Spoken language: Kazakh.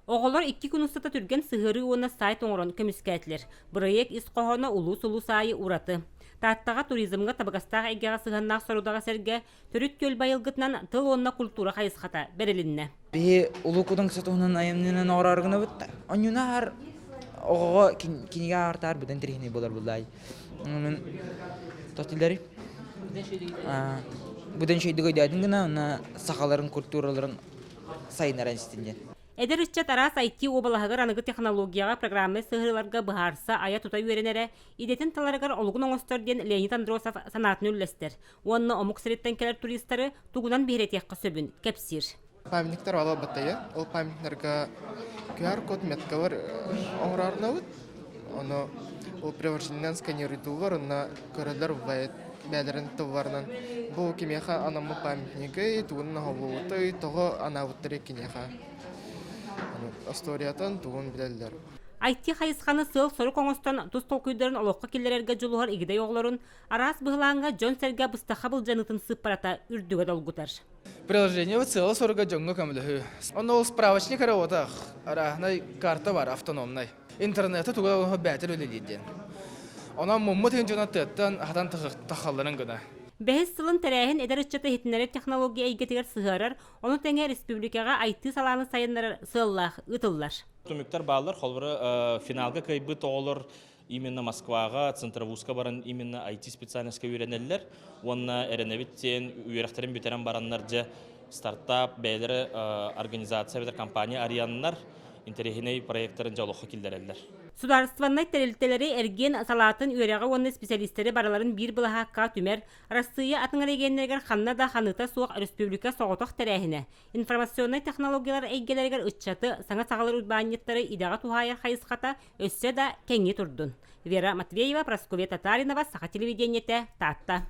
Оғолор 2 күн ұстата түрген сығыры оны сайт оңырын көміскәтілер. Бұрайек іс қоғаны ұлу-сұлу сайы ураты. Таттаға туризмға табығастағы әйгеға сығаннақ сорудаға сәрге түрік көл байылғытынан тыл онына культура қайысқата бәрелінне. Бе ұлы күдің сатуынан айымнынан орарғына бұтта. Онюна ар оғыға кенеге артар бұдан тірехіне болар бұлдай. Оның тотилдері. Бұдан шейдігі өйдәдің гіна, оны сақаларын, культураларын сайынар әністінде. Эдер үтчет арас IT обалағығыр анығы технологияға программы сығырыларға бұхарса ая тұта үйеренері, идетін таларығар олғын оңыстар ден Леонид Андросов санатын үллестер. Онны омық сіреттен келер туристары туғынан бейретеққа сөбін, кәпсір. Памятниктер ала баттайы. Ол памятниктерға QR-код меткалар оңырарына өт. Оны ол приложениен сканируйтылар, онна көрілер бәлерін тұларынан. Бұл кемеха анамы памятнигі, туғынна ғалуыты, тұғы анауыттыры кенеха. Асториятан туғын білелер. Айти хайысқаны сыл соры коңыстан тұз толкүйдерін олыққа келерерге жолуғар игідей оғыларын арас бұғылаңға жон сәрге бұстақа бұл жанытын сып барата үрдігі долгутар. Приложение вот целого сорга джонга камлеху. Он ол справочник работах. Арахнай карта бар автономной. Интернета туга бәтер өлелейден. Она муммут хенжонаттан хатан тахалларын гына. Бәхес сылын тәрәхін әдір үтчеті хетінері технология әйгетігер сығарар, оны тәңе республикаға айты саланы сайынлары сыллақ, ұтыллар. Түміктер бағылар, қолбыры финалға көйбіт оғылыр, именно Москваға, Центровузка баран именно IT специальностьқа үйренелілер. Онына әрінәбіттен үйеректерін бүтерін баранлар же стартап, бәйлері организация, бәдер компания ариянлар, интерехиней проекттарын жалуққа келдерелілер. Сударстваннай тәрелтелері әрген салатын үйреға оны специалистері бараларын бір бұлағаққа түмер, Россия атыңар егенлергер қанна да қаныта суық республика соғытық тәрәхіне. Информационный технологиялар әйгелергер үтчаты саңа сағалар ұтбағанеттері идаға тухайыр қайысқата өссе да кәңе тұрдын. Вера Матвеева, Прасковья Татаринова, Саха телевидениеті, Татта.